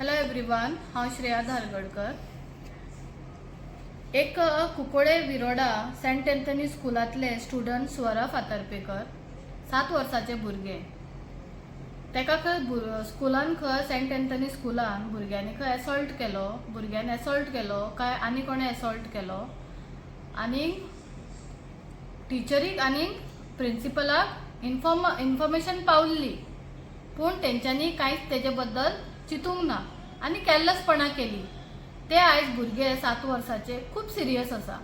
Hello everyone, हांव श्रेया धारगडकर। एक कुकोडे विरोडा Saint Anthony स्कूलातले student Swara Fatarpekar 7 वर्साचे भुरगे। तेका खंय स्कूलान खंय सेंट एंथनी स्कूलान भुरग्यांनी खंय एसॉल्ट केलो, भुरग्यांनी एसॉल्ट केलो काय आनी कोणे एसॉल्ट केलो आनी टिचरीक आनी प्रिंसिपलाक इन्फॉर्मेशन पावल्ली, पूण तेंच्यांनी कांयच तेजे बद्दल चिंतूंक ना आनी केर्लेसपणा केली। ते आयज भुरगे 7 वर्साचे खूब सिरियस आसा।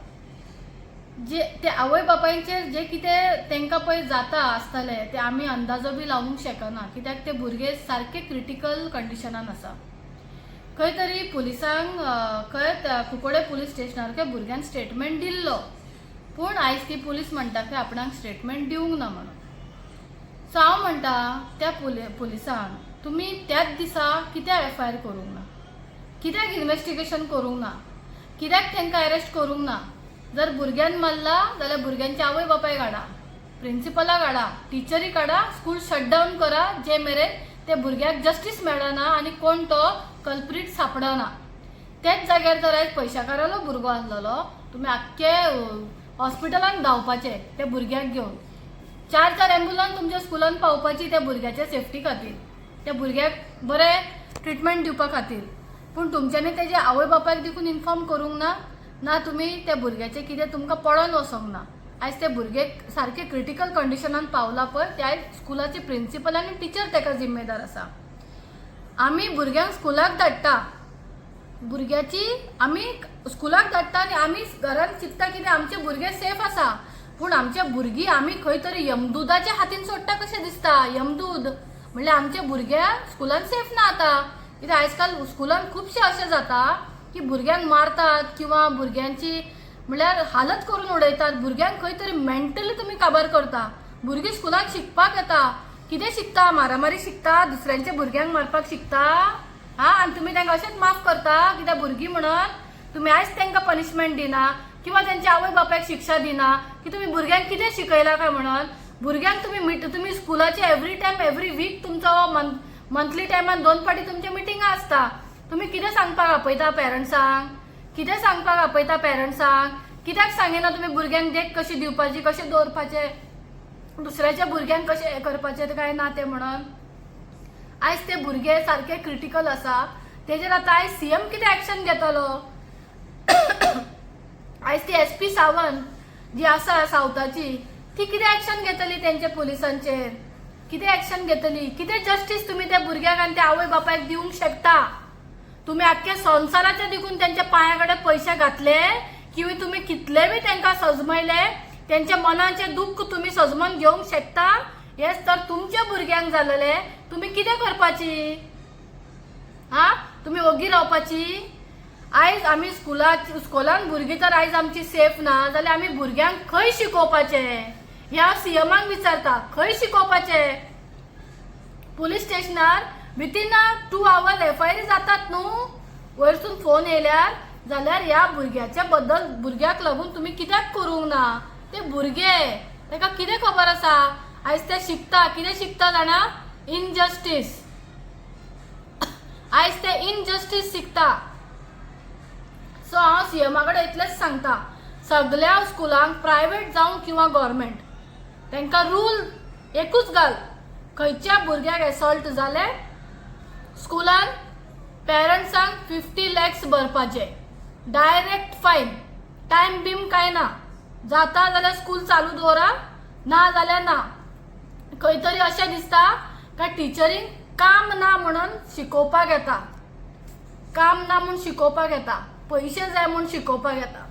जे ते आवय बापायचेर जे कितें तेंकां पळय जाता आसतले ते आमी अंदाजो बी लावूंक शकना, कित्याक ते भुरगे सारके क्रिटिकल कंडिशनान आसा। खंय तरी पुलिसांक खंय कुकोडे पुलीस स्टेशनार खंय भुरग्यान स्टेटमेंट दिल्लो, पूण आयज ती पुलीस म्हणटा की आपणाक स्टेटमेंट दिवंक ना म्हणून। सो हांव म्हणटा त्या पुलिसांक, तुमी त्याच दिसा कित्याक FIR करूंक ना, कित्याक इन्व्हेस्टिगेशन करूंक ना, कित्याक तांकां अरेस्ट करूंक ना। जर भुरग्यान मारला जाल्यार भुरग्यांचे आवय बापायक हाडा, प्रिंसिपलाक हाडा, टिचरीक हाडा, स्कूल शटडावन करा जे मेरेन ते भुरग्याक जस्टीस मेळना आनी कोण तो कल्प्रीट सापडना। तेच जाग्यार जर आयज पयशाकारालो भुरगो आसलेलो, तुमी आख्खे हॉस्पिटलान धांवपाचे ते भुरग्याक घेवन, 4 एम्बुलन्स तुमच्या स्कूलान पावपाची त्या भुरग्याच्या सेफ्टी खातीर, त्या भुरग्याक बरें ट्रिटमेंट दिवपा खातीर। पूण तुमच्यांनी तेजे आवय बापायक देखून इन्फॉर्म करूंक ना तुमी त्या भुरग्याचें कितें तुमकां पळोवन वचोंक ना। आयज ते भुरगे सारके क्रिटिकल कंडिशनान पावला पळय, ते आयज स्कूलाचे प्रिंसिपल आनी टिचर तेका जिम्मेदार आसा। आमी भुरग्यांक स्कूलाक धाडटा, भुरग्याची आमी स्कूलाक धाडटा आनी आमी घरान चिंतता कितें आमचे भुरगे सेफ आसा, पूण आमचे भुरगीं आमी खंय तरी यमदूदाच्या हातीन सोडटा कशें दिसता। यमदूद म्हणल्यार आमचे भुरगे स्कूलान सेफ ना आता, कित्याक आयजकाल स्कूलान खुबशे अशें जाता की भुरग्यांक मारतात किंवा भुरग्यांची म्हणल्यार हालत करून उडयतात। भुरग्यांक खंय तरी मेंटली तुमी काबार करता। भुरगीं स्कूलान शिकपाक येता, कितें शिकता? मारामारी शिकता, दुसऱ्यांच्या भुरग्यांक मारपाक शिकता, आनी तुमी तांकां अशेंच माफ करता कित्याक भुरगीं म्हणून तुमी आयज तांकां पनिशमेंट दिना किंवा तांच्या आवय बापायक शिक्षा दिना की तुमी भुरग्यांक कितें शिकयला काय म्हणून। भुरग्यांक तुमी स्कूलाचे एवरी वीक तुमचो मंथली टायमान 2 फावटी तुमचे मिटिंगां आसता। तुमी कितें सांगपाक आपयता पेरंट्सांक, कितें सांगपाक आपयता पेरंट्सांक? कित्याक सांगिना तुमी भुरग्यांक देख कशी दिवपाची, कशें दवरपाचें, दुसऱ्याच्या भुरग्यांक कशें हें करपाचें काय ना तें म्हणून। आयज ते भुरगे सारके क्रिटिकल आसा, तेजेर आतां आयज CM कितें एक्शन घेतलो? आयज ती SP सावंत जी आसा सावथाची, ती कितें एक्शन घेतली तेंच्या पुलिसांचेर? कितें एक्शन घेतली? कितें जस्टीस तुमी त्या भुरग्याक आनी त्या आवय बापायक दिवंक शकता? तुमी आख्खे संवसाराचे देखून त्यांच्या पांया कडेन पयशे घातले की तुमी कितले बी तांकां सजमयले, त्यांच्या मनाचें दुख्ख तुमी सजमून घेवंक शकता? हेच तर तुमच्या भुरग्यांक जालेले, तुमी कितें करपाची? तुमी ओगी रावपाची? आयज आमी स्कूलान भुरगीं तर आयज आमची सेफ ना जाल्यार आमी भुरग्यांक खंय शिकोवपाचें? ह्या CMाक विचारता, खंय शिकोवपाचें? पुलीस स्टेशनार विथीन 2 hours FIR जातात न्हू, वयरसून फोन येयल्यार, जाल्यार ह्या भुरग्याच्या बद्दल भुरग्याक लागून तुमी कित्याक करूंक ना? ते भुरगे ताका कितें खबर आसा? आयज ते शिकता, कितें शिकता जाणा? इनजस्टीस। आयज ते इनजस्टीस शिकता। सो हांव CMा कडेन इतलेंच सांगता, सगळ्या स्कुलांक प्रायवेट जावं किंवा गव्हर्मेंट, तांकां रूल एकूच घाल, खंयच्या भुरग्याक एसॉल्ट जाले स्कूलान पेरंट्सांक 50 lakhs भरपाचे, डायरेक्ट फायन, टायम बीम काय ना। जाता जाल्यार स्कूल चालू दवरा, ना जाल्यार ना। खंय तरी अशें दिसता काय टिचरींक काम ना म्हणून शिकोवपाक येता, काम ना म्हणून शिकोवपाक येता, पयशे जाय म्हणून शिकोवपाक येता।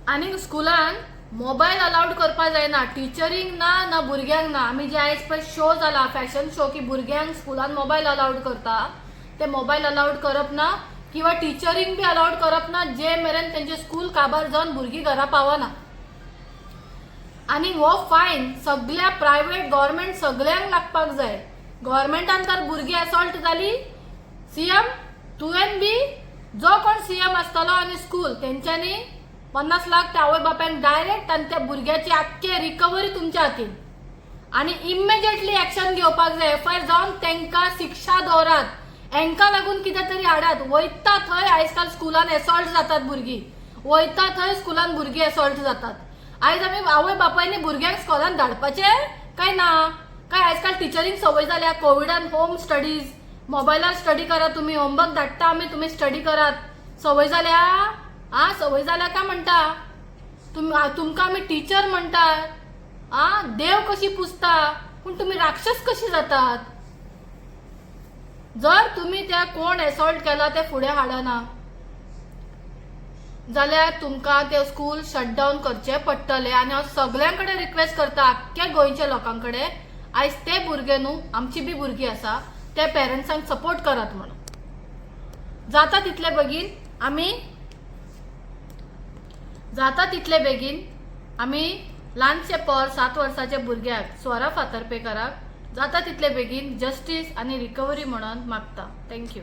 आनी स्कूलान मोबायल अलाउड करपा जायना, टिचरींक ना भुरग्यांक ना। आमी जे आयज पळय शो जाला, फॅशन शो, की भुरग्यांक स्कूलान मोबायल अलाउड करता, ते मोबायल अलाउड करप ना किंवा टिचरींक बी अलाउड करप ना जे मेरेन तेंचे स्कूल काबार जावन भुरगीं घरा पावना। आनी हो फायन सगळ्या प्रायवेट गव्हर्मेंट सगळ्यांक लागपाक जाय। गव्हर्मेंटान तर भुरगीं एसॉल्ट जाली, CM तुवें बी जो कोण CM आसतलो आनी स्कूल तेंच्यांनी 50 लाख त्या आवय बापायक डायरेक्ट आनी त्या भुरग्याची आख्खे रिकवरी तुमच्या हातीन। आणि इमिजिएटली एक्शन घेवपाक जाय. एफआयआर जावन तांकां शिक्षा दवरात. हांकां लागून कितें तरी हाडात. वयता थंय आयजकाल स्कुलान एसॉल्ट जातात भुरगीं. वयता थंय स्कुलान भुरगीं एसॉल्ट जातात. आयज आमी आवय बापायनी भुरग्यांक स्कॉलान धाडपाचें काय ना? काय आजकाल टिचरींक संवय जाल्या. कोविडान होम स्टडीज, मोबायलार स्टडी करा तुम्ही. होमवर्क धाडटा आमी, तुम्ही स्टडी करात. संवय जाल्या? संवय जाल्या काय म्हणटा? तुमकां आमी टीचर म्हणटात. देव कशी पुजता, पूण तुम्ही राक्षस कशी जातात? जर तुम्ही त्या कोण एसॉल्ट केला ते फुडें हाडना जाल्यार तुमकां ते स्कूल शटडावन करचे पडटले. आनी हांव सगळ्यां रिक्वेस्ट करता, आख्ख्या गोंयच्या लोकां कडेन, आयज ते भुरगे न्हू, आमची बी भुरगीं आसा, त्या पेरंट्सांक सपोर्ट करात म्हणून. जाता तितले बेगीन आमी ल्हानशे 7 वर्साचे भुरग्याक स्वरा फातर्पेकाराक जाता तितले बेगीन जस्टीस आनी रिकवरी म्हणून मागता. थँक्यू.